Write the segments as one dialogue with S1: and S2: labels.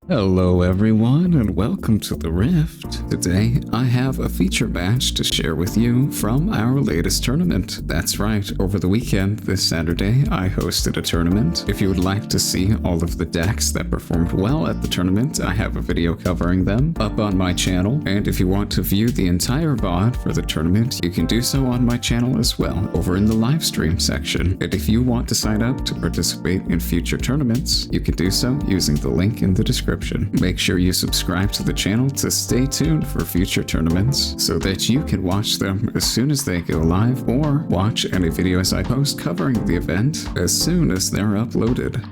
S1: Hello everyone and welcome to the Rift. Today I have a feature match to share with you from our latest tournament. That's right, over the weekend this Saturday I hosted a tournament. If you would like to see all of the decks that performed well at the tournament, I have a video covering them up on my channel, and if you want to view the entire VOD for the tournament, you can do so on my channel as well, over in the live stream section. And if you want to sign up to participate in future tournaments, you can do so using the link in the description. Make sure you subscribe to the channel to stay tuned for future tournaments so that you can watch them as soon as they go live, or watch any videos I post covering the event as soon as they're uploaded.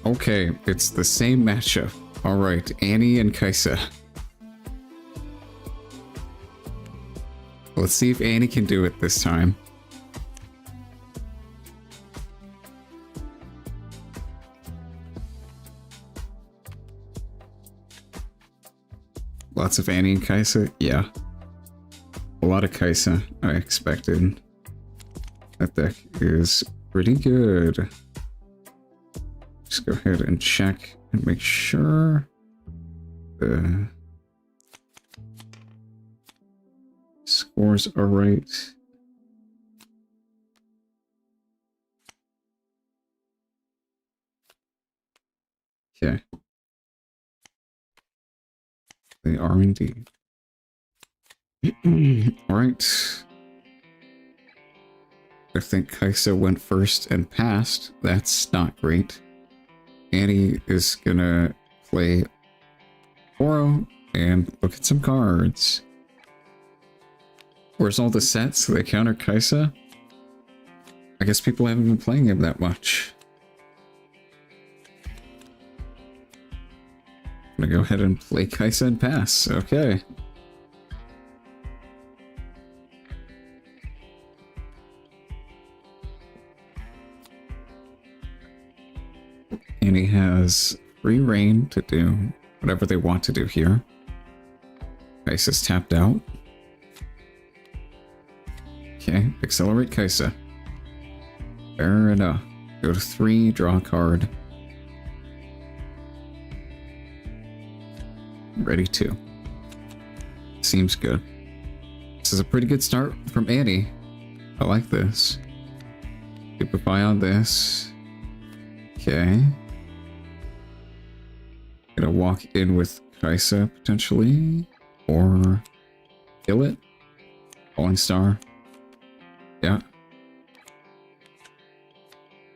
S1: Okay, it's the same matchup. Alright, Annie and Kaisa. Let's see if Annie can do it this time. Lots of Annie and Kaisa? Yeah. A lot of Kaisa, I expected. That deck is pretty good. Just go ahead and check and make sure the scores are right. Okay. They are indeed. Alright. I think Kaisa went first and passed. That's not great. Annie is gonna play Oro and look at some cards. Where's all the sets that counter Kaisa? I guess people haven't been playing him that much. I'm gonna go ahead and play Kaisa and pass. Okay. And he has free reign to do whatever they want to do here. Kaisa's tapped out. Okay, accelerate Kaisa. Fair enough. Go to 3, draw a card. Ready to. Seems good. This is a pretty good start from Annie. I like this. Keep an eye on this. Okay. Gonna walk in with Kaisa potentially. Or kill it. Falling Star. Yeah.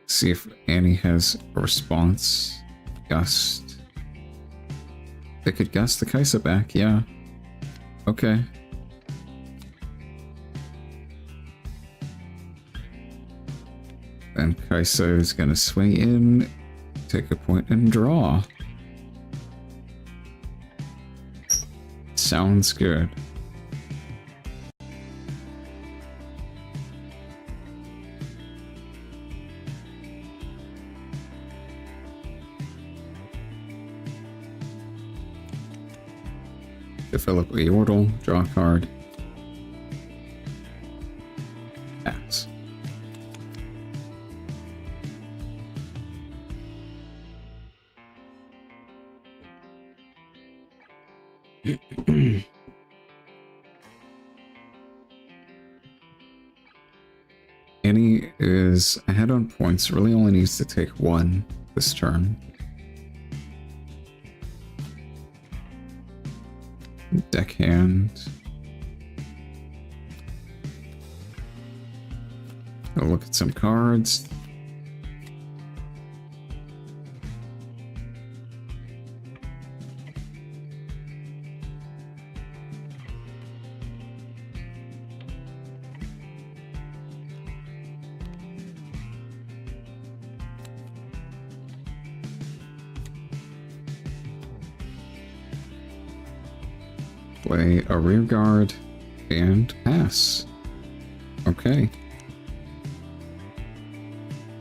S1: See if Annie has a response. Gust. They could gust the Kaisa back, yeah. Okay. Then Kaisa is gonna sway in, take a point, and draw. Sounds good. Develop a Yordle, draw a card. Pass. Annie is ahead on points, really only needs to take 1 this turn. Deckhand. I'll look at some cards. Play a rear guard and pass. Okay.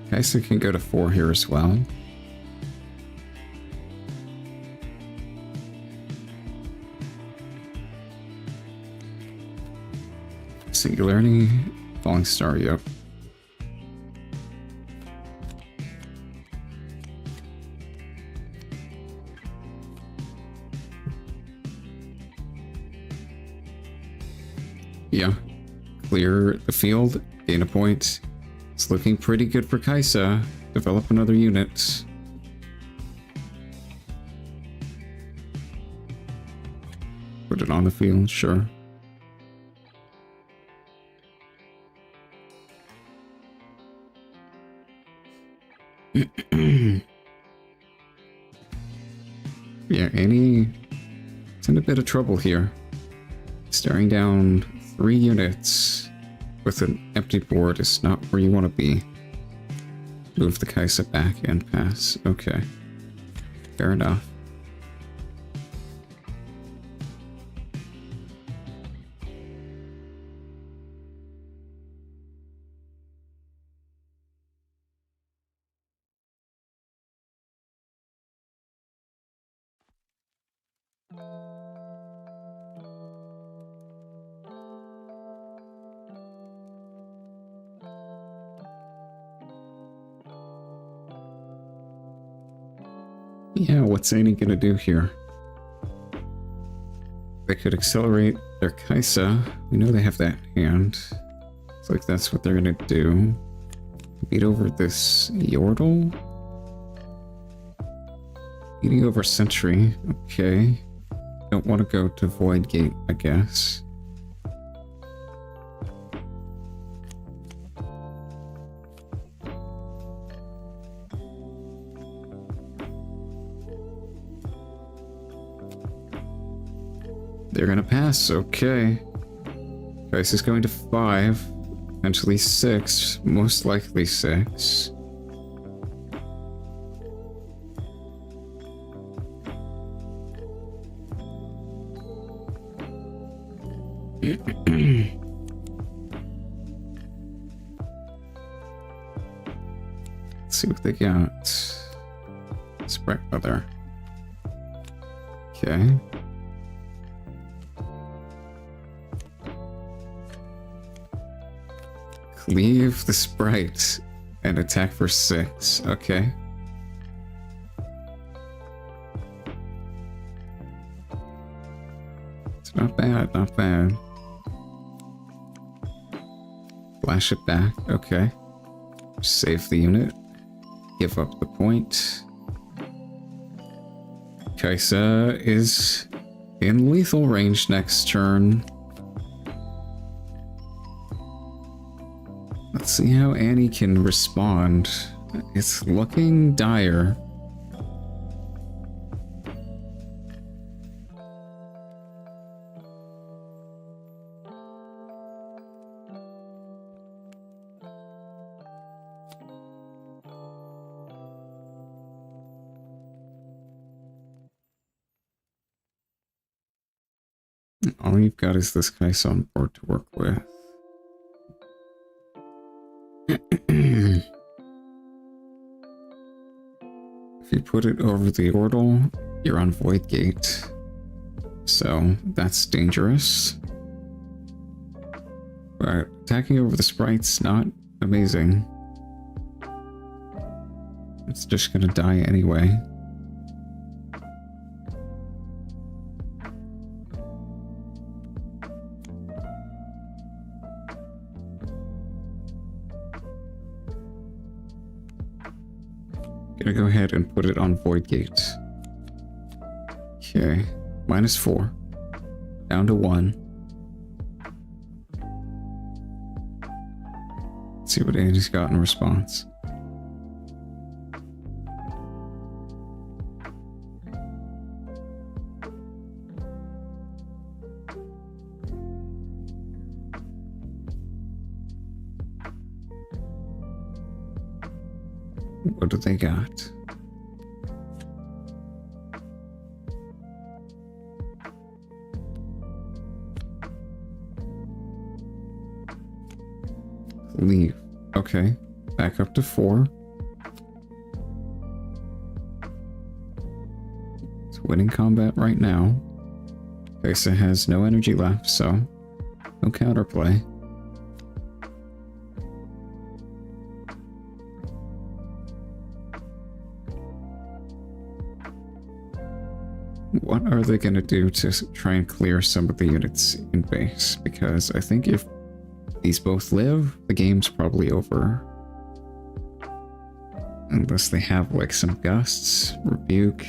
S1: Kaisa can go to 4 here as well. Singularity, Falling Star, yep. Yeah. Clear the field, gain a point. It's looking pretty good for Kaisa. Develop another unit. Put it on the field, sure. Yeah, Annie is in a bit of trouble here. Staring down 3 units with an empty board is not where you want to be. Move the Kaisa back and pass. Okay. Fair enough. Yeah, what's Annie gonna do here? They could accelerate their Kaisa. We know they have that hand. Looks like that's what they're gonna do. Beat over this Yordle. Beating over Sentry. Okay. Don't want to go to Void Gate, I guess. They're gonna pass, okay. Price is going to 5, potentially 6, most likely 6. Let's see what they got. Sprite Mother. Okay. Leave the sprite and attack for 6. Okay. It's not bad, not bad. Flash it back. Okay. Save the unit. Give up the point. Kaisa is in lethal range next turn. Let's see how Annie can respond. It's looking dire. All you've got is this guy on board to work with. If you put it over the Yordle, you're on Void Gate. So that's dangerous. But attacking over the sprite's not amazing. It's just gonna die anyway. Gonna go ahead and put it on Void Gate. Okay, -4. Down to 1. Let's see what Andy's got in response. What do they got? Leave. Okay. Back up to 4. It's winning combat right now. Kaisa has no energy left, so no counterplay. what are they going to do to try and clear some of the units in base? Because I think if these both live, the game's probably over. Unless they have like some gusts, rebuke.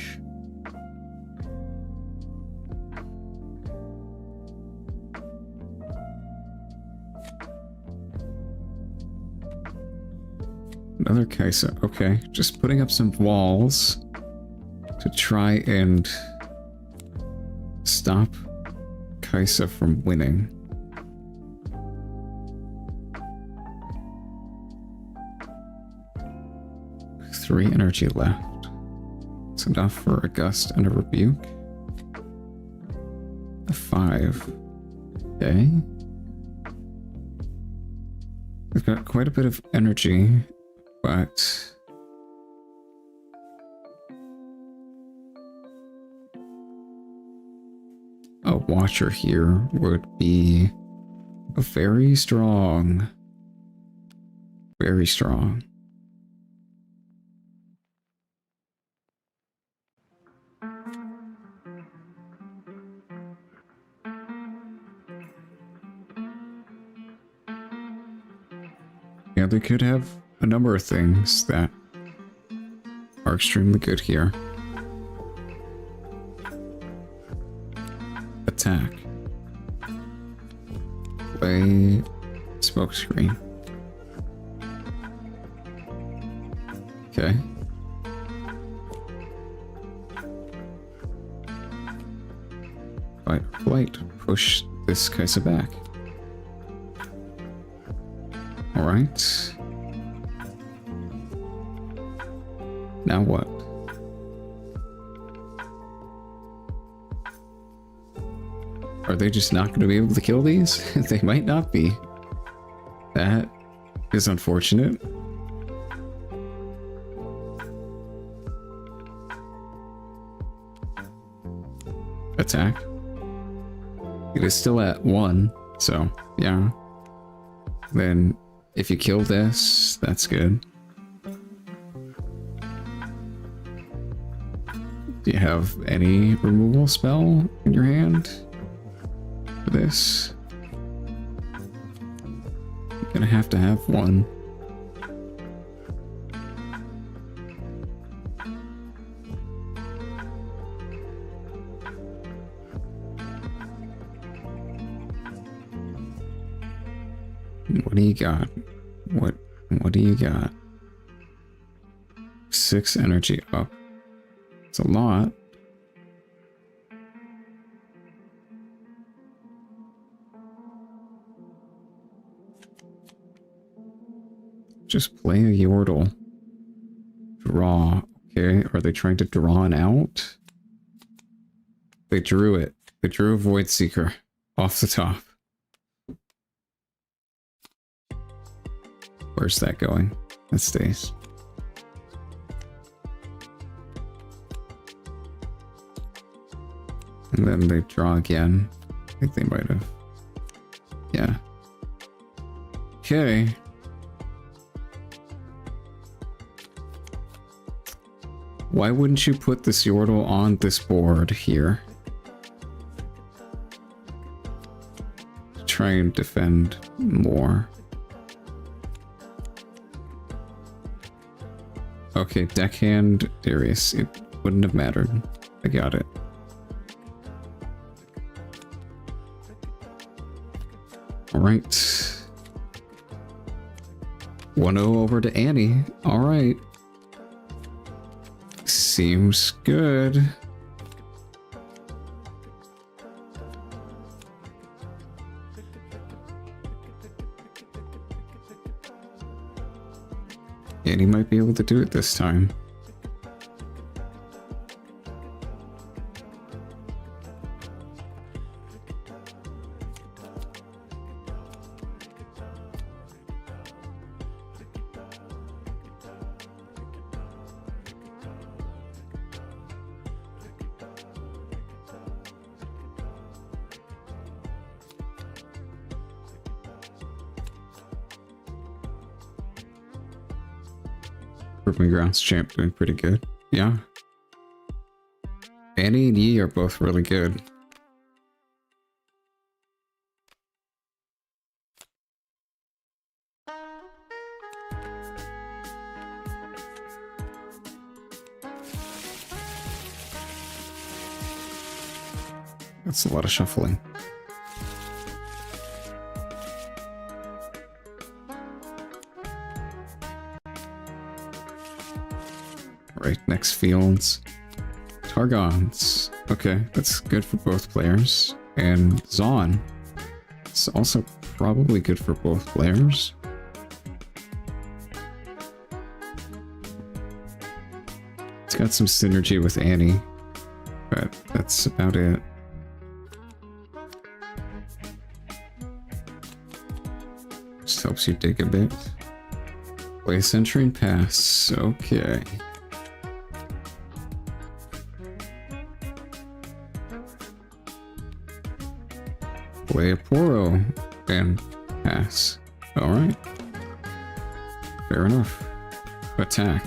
S1: Another Kaisa. Okay, just putting up some walls to try and stop Kaisa from winning. Three energy left. It's enough for a gust and a rebuke. A 5. Okay. We've got quite a bit of energy, but a watcher here would be very strong. Very strong. Yeah, they could have a number of things that are extremely good here. Attack. Play smokescreen. Okay. Fight or flight. Push this Kaisa back. Alright. Now what? Are they just not going to be able to kill these? They might not be. That is unfortunate. Attack. It is still at 1, so yeah. Then if you kill this, that's good. Do you have any removal spell in your hand for this? You're gonna have to have one. What do you got? What do you got? 6 energy up. It's a lot. Just play a Yordle. Draw. Okay, are they trying to draw an out? They drew it. They drew a Void Seeker off the top. Where's that going? That stays. And then they draw again. I think they might have. Yeah. Okay. Why wouldn't you put this Yordle on this board here? To try and defend more. Okay, deckhand Darius. It wouldn't have mattered. I got it. Alright. 1-0 over to Annie. Alright. Seems good. And he might be able to do it this time. Proving Grounds champ doing pretty good. Yeah. Annie and Yi are both really good. That's a lot of shuffling. Right, next fields. Targons. Okay, that's good for both players. And Zon. It's also probably good for both players. It's got some synergy with Annie, but that's about it. Just helps you dig a bit. Play Sentry and Pass. Okay. Play a Poro and pass. Alright. Fair enough. Attack.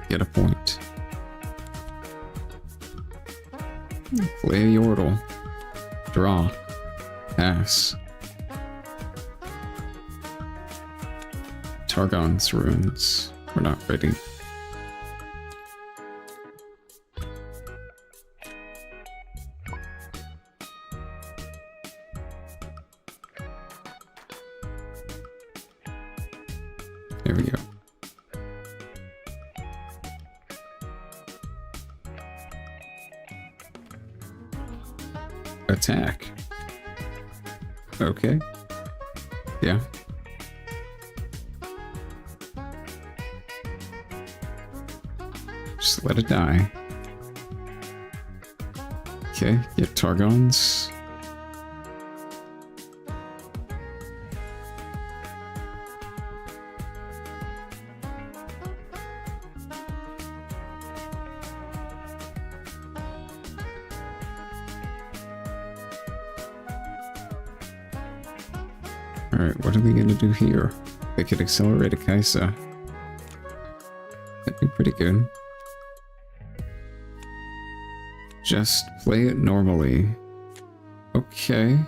S1: Get a point. Play a Yordle. Draw. Pass. Targon's runes. We're not ready. There we go. Attack. Okay. Yeah. Just let it die. Okay, get Targons. Alright, what are they gonna do here? They could accelerate a Kaisa. That'd be pretty good. Just play it normally. Okay.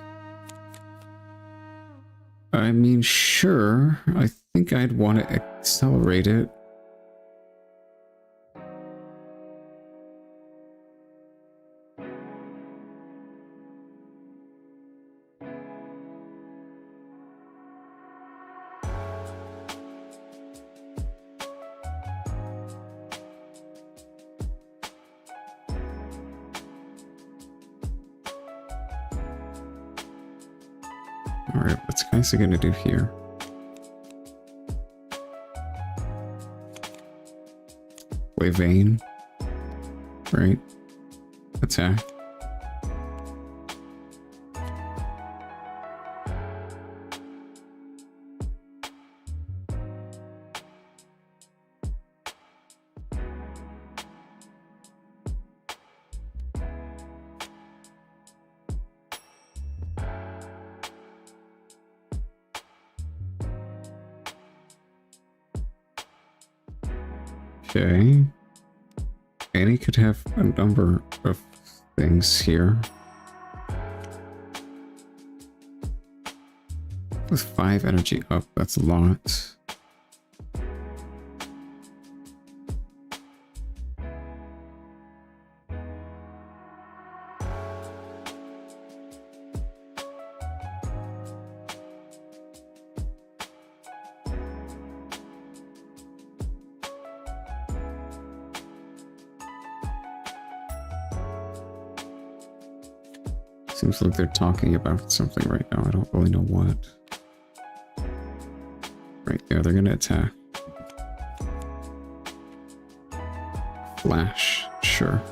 S1: I mean, sure. I think I'd want to accelerate it. Alright, what's Kaisa gonna do here? Play Vayne. Right? Attack. Okay. Annie could have a number of things here. With 5 energy up, that's a lot. Seems like they're talking about something right now. I don't really know what. Right there, they're gonna attack. Flash, sure.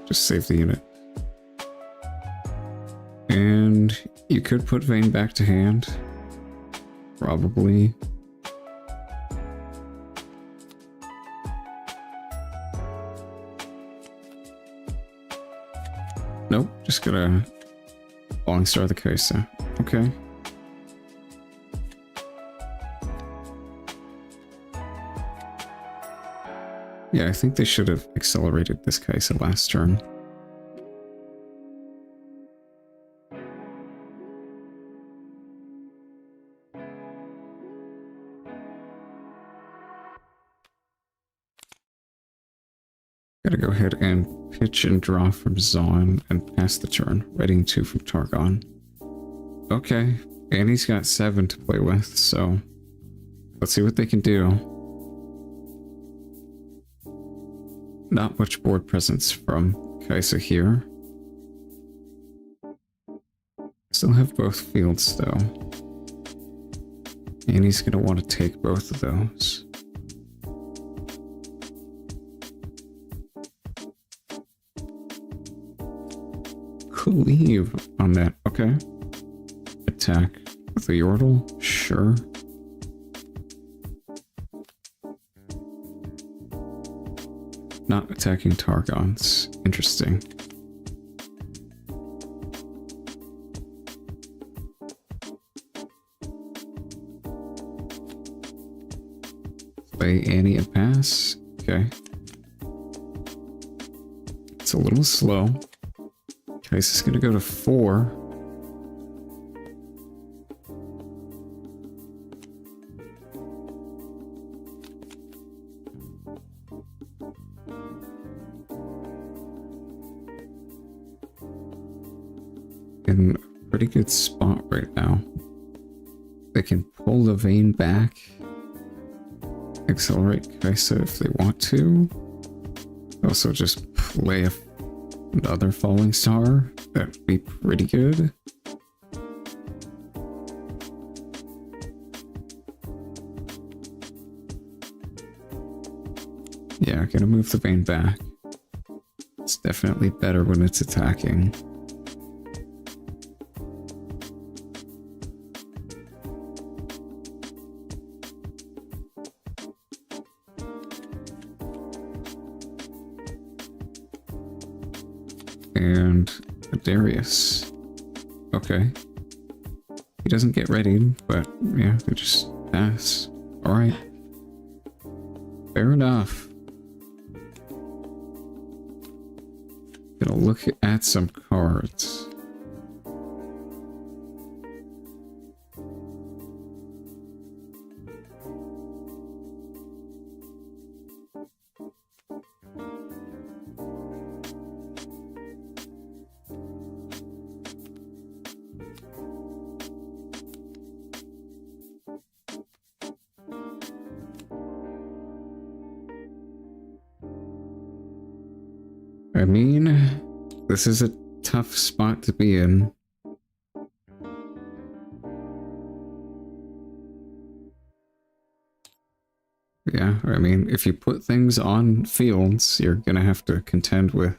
S1: Just save the unit. And you could put Vayne back to hand. Probably. Nope, just gotta Long Star the Kaisa. Okay. Yeah, I think they should have accelerated this Kaisa last turn. Gotta go ahead and pitch and draw from Zon and pass the turn. Writing 2 from Targon. Okay, and he's got 7 to play with, so let's see what they can do. Not much board presence from Kaisa here. Still have both fields though. And he's gonna want to take both of those. Cleave on that, okay. Attack with the Yordle, sure. Not attacking Targons, interesting. Play Annie and pass, okay. It's a little slow. Kaisa's gonna go to 4. In a pretty good spot right now. They can pull the vein back, accelerate Kaisa if they want to. Also just play another falling star. That'd be pretty good. Yeah, gonna move the vein back. It's definitely better when it's attacking. And Darius. Okay. He doesn't get ready, but yeah, they just pass. Alright. Fair enough. Gonna look at some cards. I mean, this is a tough spot to be in. Yeah, I mean, if you put things on fields, you're gonna have to contend with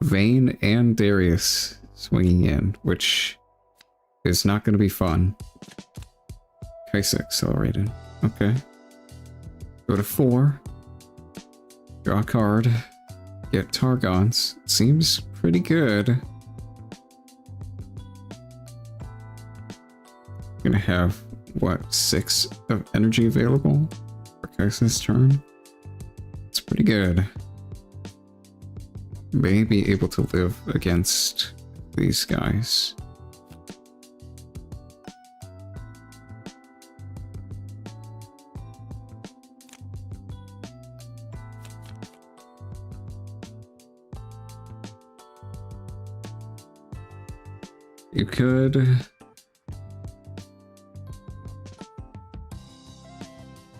S1: Vayne and Darius swinging in, which is not gonna be fun. Kaisa accelerated. Okay. Go to 4. Draw a card. Get Targons. Seems pretty good. Gonna have, what, 6 of energy available for Kaisa's turn? It's pretty good. May be able to live against these guys. You could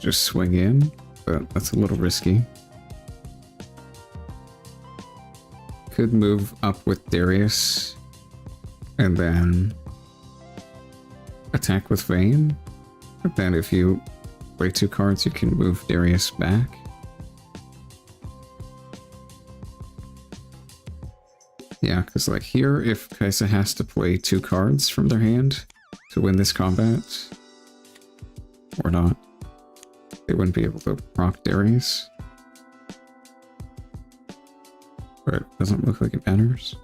S1: just swing in, but that's a little risky. Could move up with Darius and then attack with Vayne. But then if you play 2 cards, you can move Darius back. Yeah, because like here, if Kaisa has to play 2 cards from their hand to win this combat, or not, they wouldn't be able to proc Darius. But it doesn't look like it matters.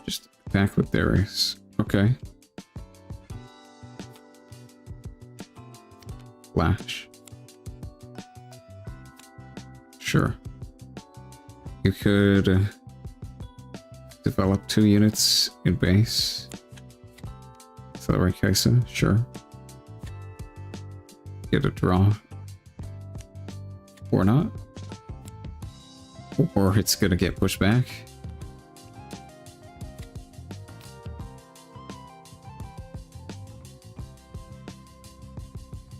S1: Just attack with Darius. Okay. Flash. Sure. You could develop 2 units in base. Is that right, Kaisa? Sure. Get a draw. Or not. Or it's gonna get pushed back.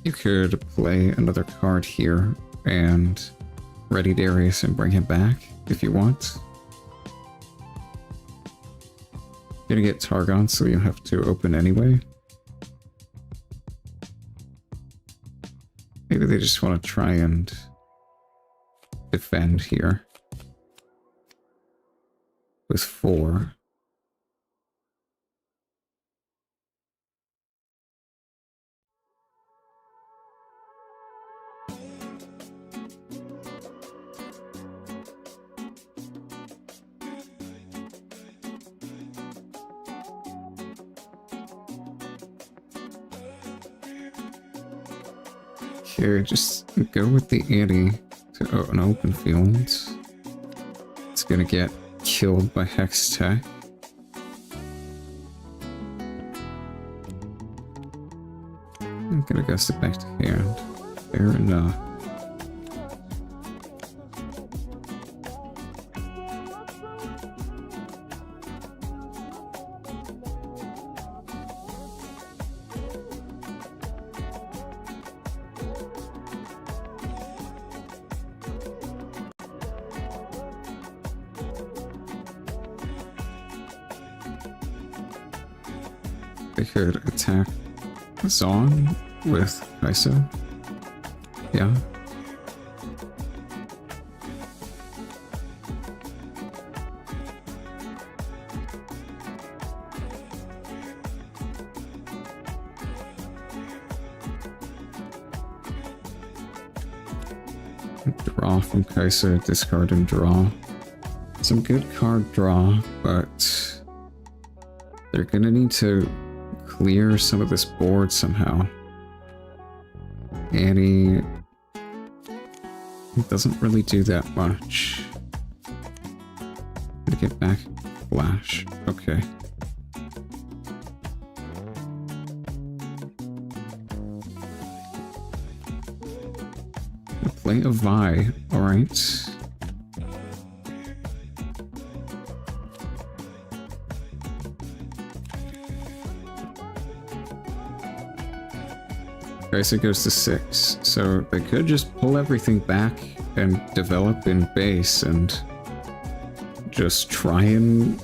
S1: You could play another card here and ready Darius and bring him back if you want. You're gonna get Targon, so you have to open anyway. Maybe they just want to try and defend here with 4. Okay, just go with the ante to an open field. It's gonna get killed by Hex Tech. I'm gonna gust it back to hand. Fair enough. They could attack Zon with Kaisa. Yeah. Draw from Kaisa, discard and draw. Some good card draw, but they're gonna need to clear some of this board somehow. Annie doesn't really do that much. Gonna get back Flash. Okay. Play a Vi. Alright. Okay, so it goes to 6. So they could just pull everything back and develop in base and just try and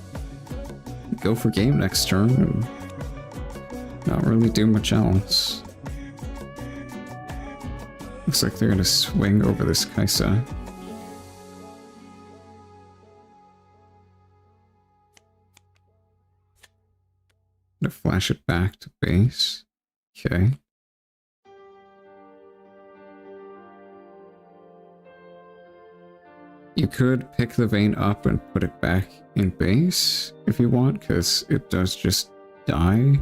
S1: go for game next turn and not really do much else. Looks like they're gonna swing over this Kaisa. Gonna flash it back to base. Okay. You could pick the vein up and put it back in base if you want, because it does just die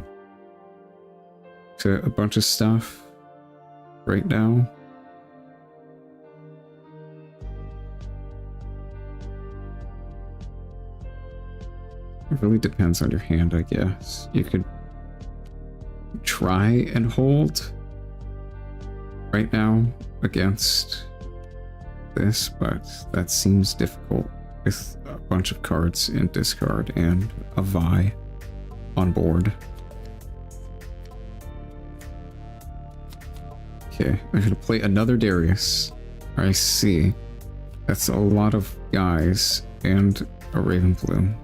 S1: to a bunch of stuff right now. It really depends on your hand, I guess. You could try and hold right now against this, but that seems difficult with a bunch of cards in discard and a Vi on board. Okay, I'm gonna play another Darius. I see. That's a lot of guys and a Ravenblue.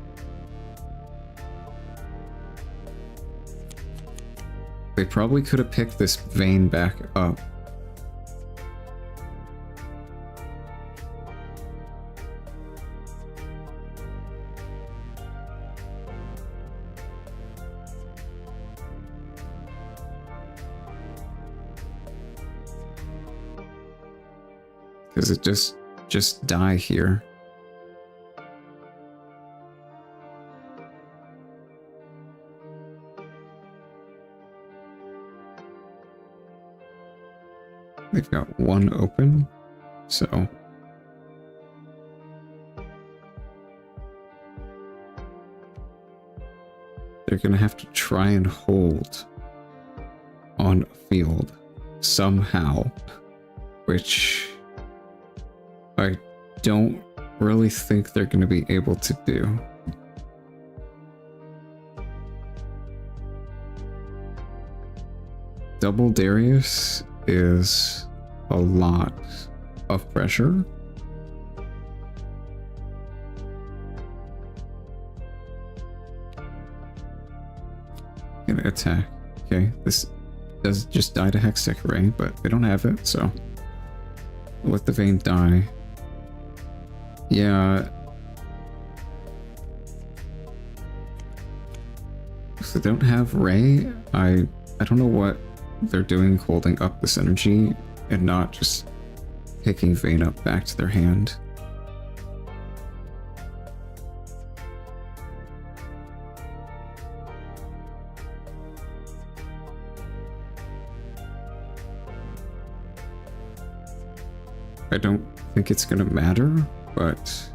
S1: They probably could have picked this vein back up. Because it just die here. They've got one open, so... they're gonna have to try and hold on a field somehow, which I don't really think they're gonna be able to do. Double Darius is a lot of pressure. Gonna attack. Okay, this does just die to Hextech Ray, but they don't have it, so let the Vein die. Yeah. If they don't have Ray, I don't know what they're doing holding up this energy and not just picking Vein up back to their hand. I don't think it's gonna matter, but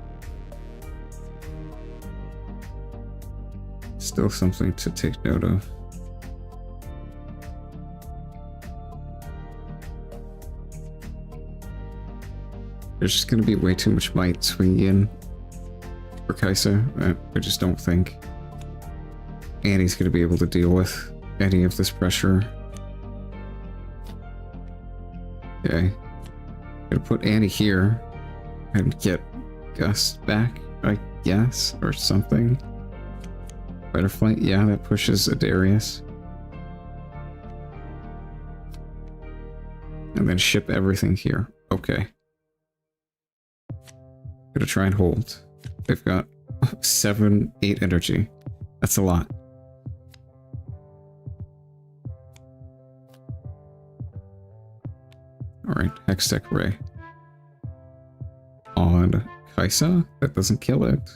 S1: still something to take note of. There's just gonna be way too much might swinging in for Kaisa. I just don't think Annie's gonna be able to deal with any of this pressure. Okay. Gonna put Annie here and get Gus back, I guess, or something. Fighter Flight, yeah, that pushes a Darius. And then ship everything here. Okay. Gonna try and hold. They've got 7, 8 energy. That's a lot. Alright, Hextech Ray. On Kaisa? That doesn't kill it.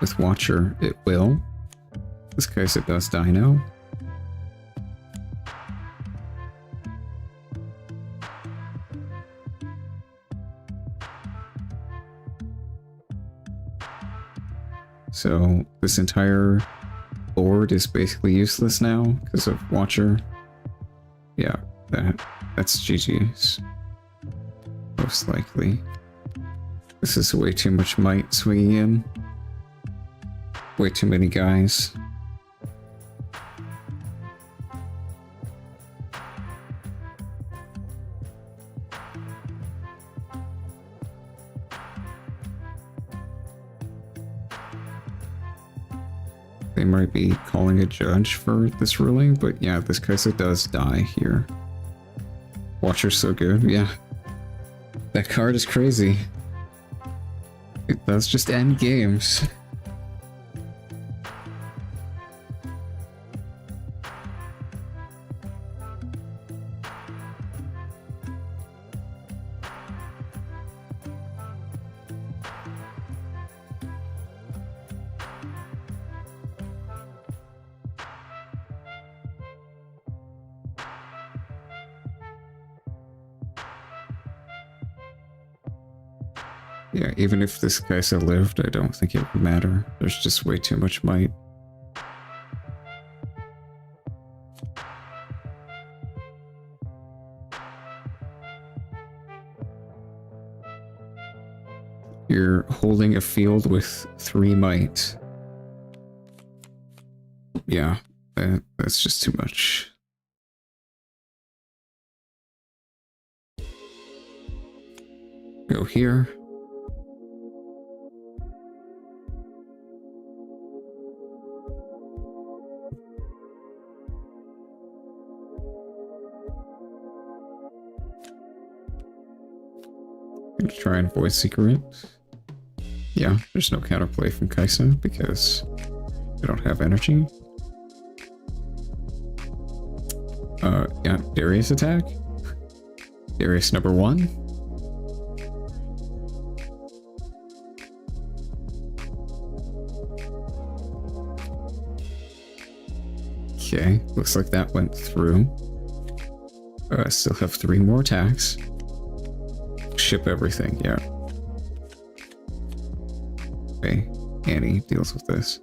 S1: With Watcher, it will. This Kaisa does die now. So this entire board is basically useless now because of Watcher. Yeah, that's GG's. Most likely. This is way too much might swinging in. Way too many guys. They might be calling a judge for this ruling, but yeah, this Kaisa does die here. Watcher's so good, yeah. That card is crazy. It does just end games. Yeah, even if this Kaisa lived, I don't think it would matter. There's just way too much might. You're holding a field with 3 might. Yeah, that's just too much. Go here. Gonna try and voice secret. Yeah, there's no counterplay from Kaisa because they don't have energy. Yeah, Darius attack. Darius number 1. Okay, looks like that went through. Still have 3 more attacks. Ship everything, yeah. Okay, Annie deals with this.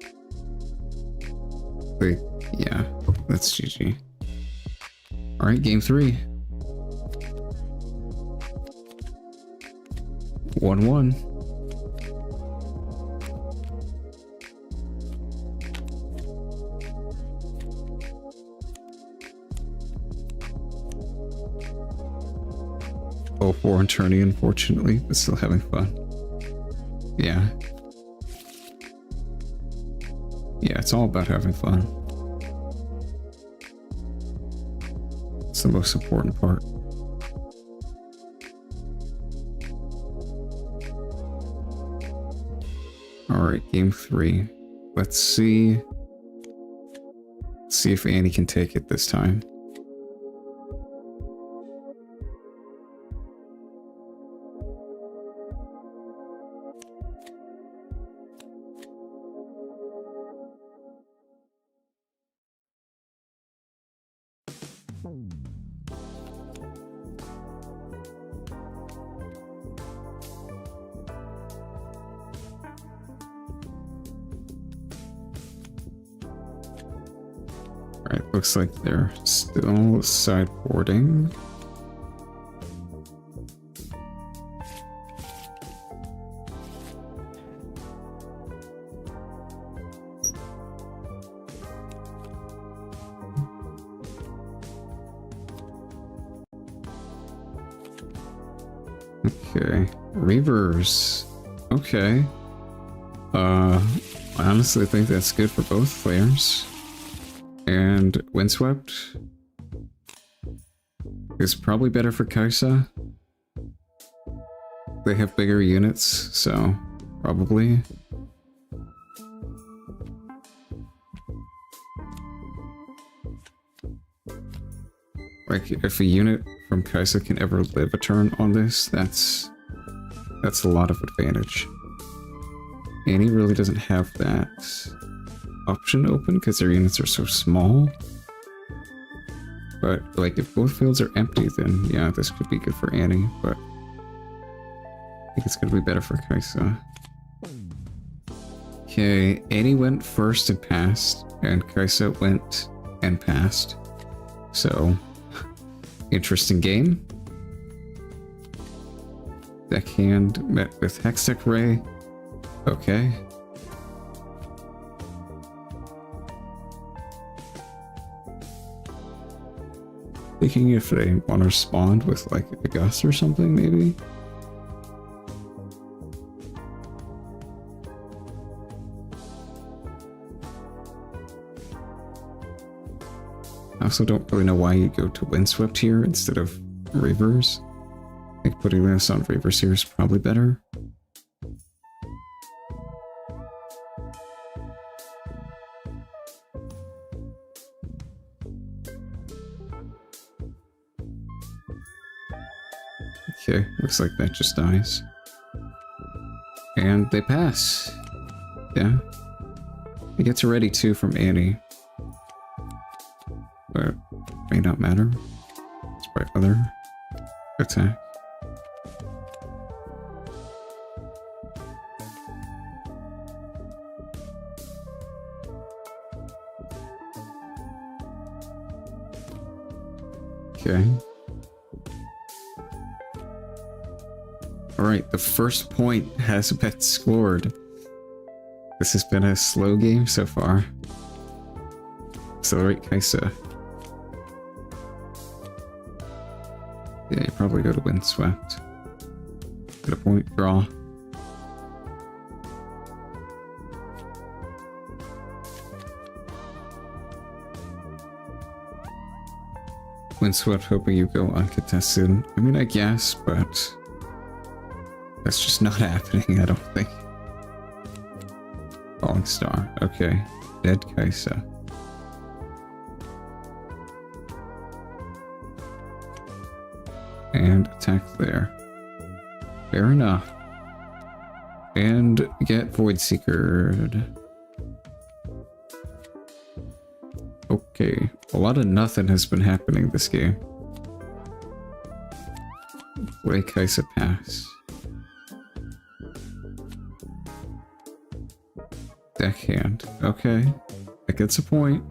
S1: Wait, yeah, that's GG. Alright, game 3. 1-1. Oh, 4 on tourney, unfortunately, but still having fun. Yeah. Yeah, it's all about having fun. It's the most important part. Alright, game 3. Let's see. See if Annie can take it this time. Alright, looks like they're still sideboarding. Okay, Reavers. Okay. I honestly think that's good for both players. And Windswept is probably better for Kaisa. They have bigger units, so probably. Like, if a unit from Kaisa can ever live a turn on this, that's a lot of advantage. Annie really doesn't have that option open because their units are so small. But, like, if both fields are empty, then yeah, this could be good for Annie, but I think it's gonna be better for Kaisa. Okay, Annie went first and passed, and Kaisa went and passed. So, interesting game. Deckhand met with Hextech Ray. Okay. Thinking if they want to respond with like a Gus or something, maybe. I also don't really know why you go to Windswept here instead of Reavers. I think putting this on Reavers here is probably better. Okay, looks like that just dies. And they pass. Yeah. It gets a ready too from Annie. But may not matter. It's by other attack. Okay. Alright, the first point has been scored. This has been a slow game so far. Accelerate Kaisa. Yeah, you probably go to Windswept. Get a point draw. Windswept hoping you go uncontested. I mean, I guess, but that's just not happening, I don't think. Falling Star. Okay. Dead Kaisa. And attack there. Fair enough. And get Void Seekered. Okay, a lot of nothing has been happening this game. Play Kaisa pass. Deckhand. Okay, that gets a point.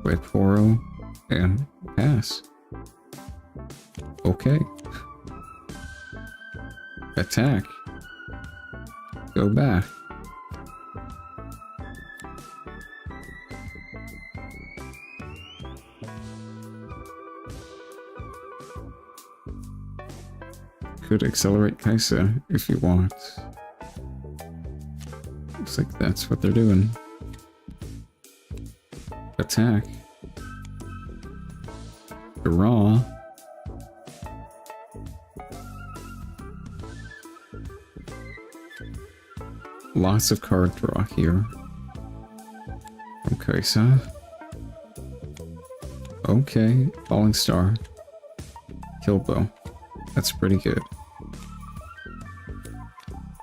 S1: Play Poro and pass. Okay. Attack. Go back. Could accelerate Kaisa if you want. Looks like that's what they're doing. Attack. Draw. Lots of card draw here. From Kaisa. Okay, Falling Star. Killbow. That's pretty good.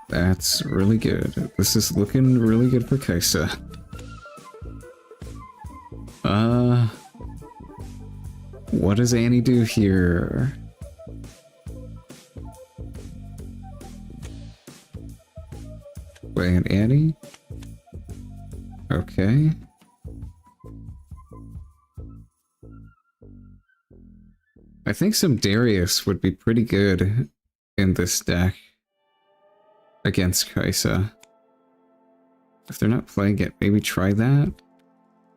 S1: That's really good. This is looking really good for Kaisa. What does Annie do here? Wait, Annie? Okay. I think some Darius would be pretty good in this deck against Kaisa. If they're not playing it, maybe try that.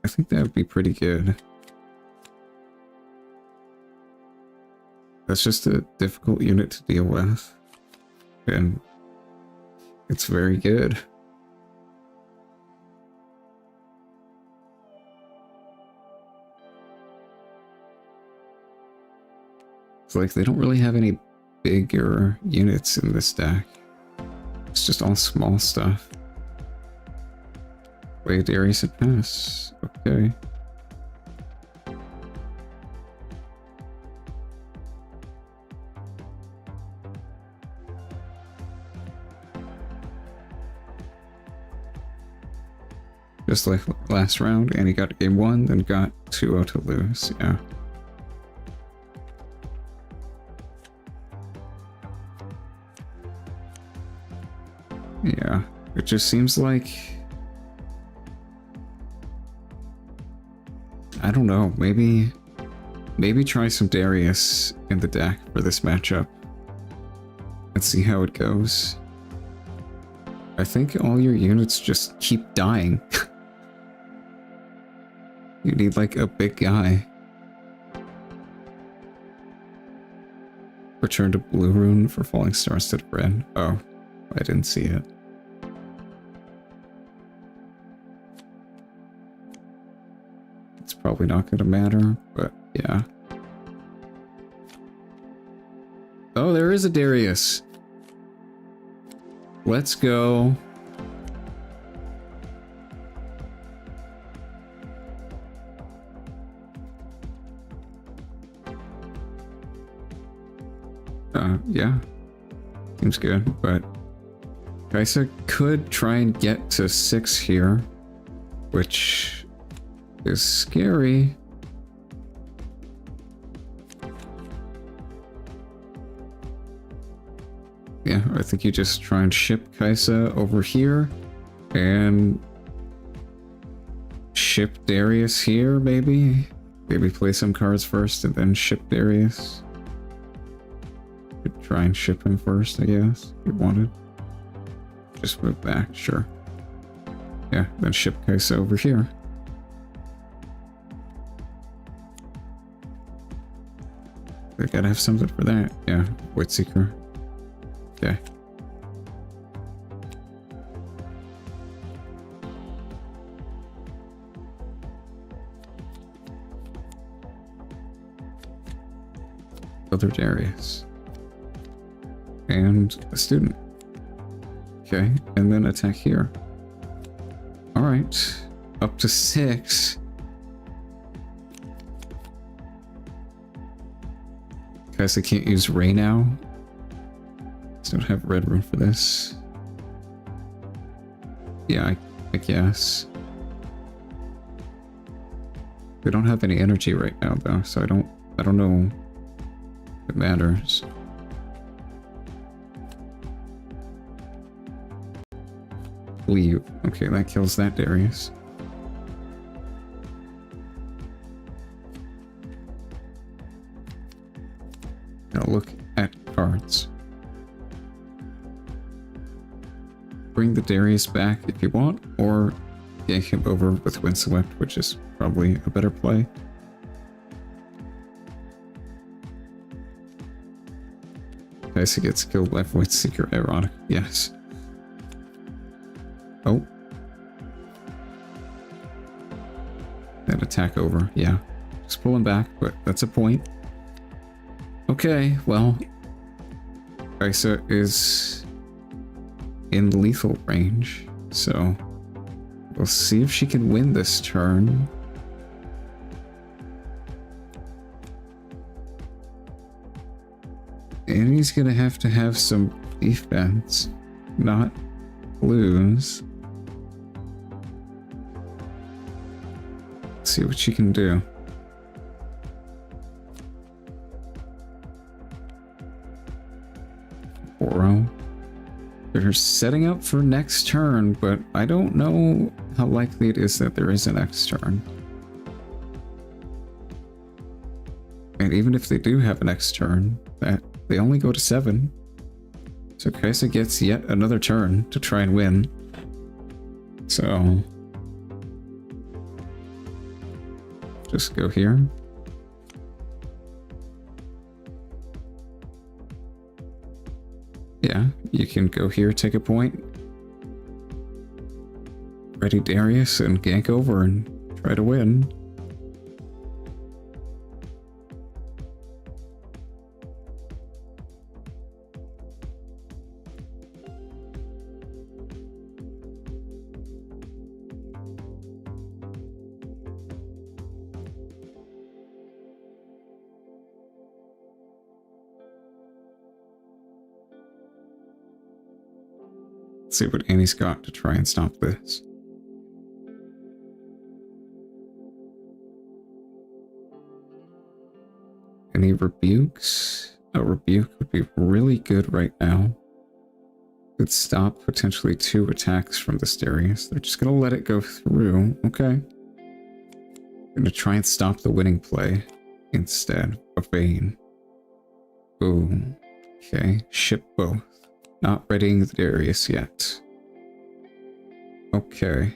S1: I think that would be pretty good. That's just a difficult unit to deal with. And it's very good. It's like they don't really have any bigger units in this deck. It's just all small stuff. Wait, Darius at pass. Okay. Just like last round, and he got game 1, then got 2-0 to lose, yeah. Yeah, it just seems like... I don't know, maybe try some Darius in the deck for this matchup. Let's see how it goes. I think all your units just keep dying. You need like a big guy. Return to Blue Rune for Falling Star instead of red. Oh, I didn't see it. It's probably not gonna matter, but yeah. Oh, there is a Darius. Let's go. Yeah. Seems good, but Kaisa could try and get to 6 here, which is scary. Yeah, I think you just try and ship Kaisa over here and ship Darius here, maybe? Maybe play some cards first and then ship Darius. Could try and ship him first, I guess, if you wanted. Just move back, sure. Yeah, then ship Kaisa over here. They gotta have something for that. Yeah, Void Seeker. Okay. Other Darius. And a student. Okay, and then attack here. Alright. Up to 6. Guys, I can't use Ray now. Don't have red room for this. Yeah, I guess. We don't have any energy right now though, so I don't know if it matters. Leave. Okay, that kills that Darius. Now look at cards. Bring the Darius back if you want, or gank him over with Windswept, which is probably a better play. Kaisa gets killed by Void Seeker, ironic. Yes. Oh. That attack over, yeah. Just pull him back, but that's a point. Okay, well, Kaisa is in lethal range, so we'll see if she can win this turn. And he's gonna have to have some defense, not lose. Let's see what she can do. Oro. They're setting up for next turn, but I don't know how likely it is that there is a next turn. And even if they do have a next turn, that they only go to 7. So Kaisa gets yet another turn to try and win. So just go here. Yeah, you can go here, take a point. Ready Darius and gank over and try to win. See what Annie's got to try and stop this. Any rebukes? A rebuke would be really good right now. Could stop potentially 2 attacks from the Darius. They're just gonna let it go through. Okay. Gonna try and stop the winning play instead of Vayne. Ooh. Okay. Ship both. Not readying the Darius yet. Okay.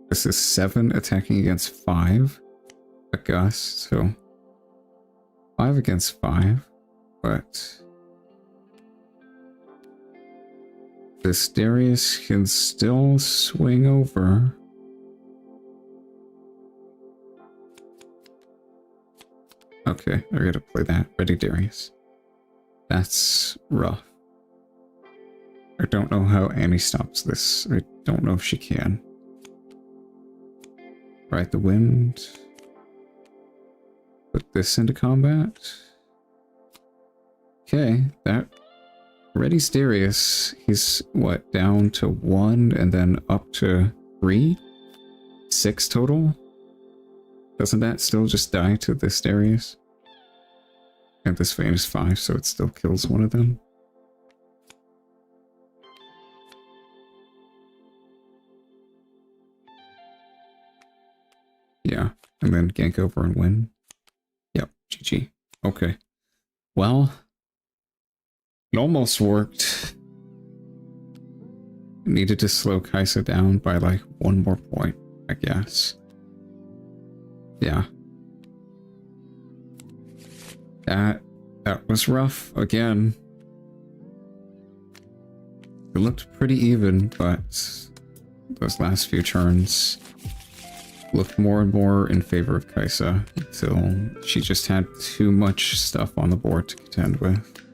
S1: This is 7 attacking against 5. A gust, so 5 against 5. But this Darius can still swing over. Okay, I gotta play that. Ready Darius. That's rough. I don't know how Annie stops this. I don't know if she can. Ride the wind. Put this into combat. Okay, that ready's Darius. He's what, down to 1 and then up to 3? 6 total? Doesn't that still just die to this Darius? And this Vayne is 5, so it still kills one of them. Yeah, and then gank over and win. Yep, GG. Okay. Well, it almost worked. Needed to slow Kaisa down by like 1 more point, I guess. Yeah. That was rough again. It looked pretty even, but those last few turns looked more and more in favor of Kaisa until she just had too much stuff on the board to contend with.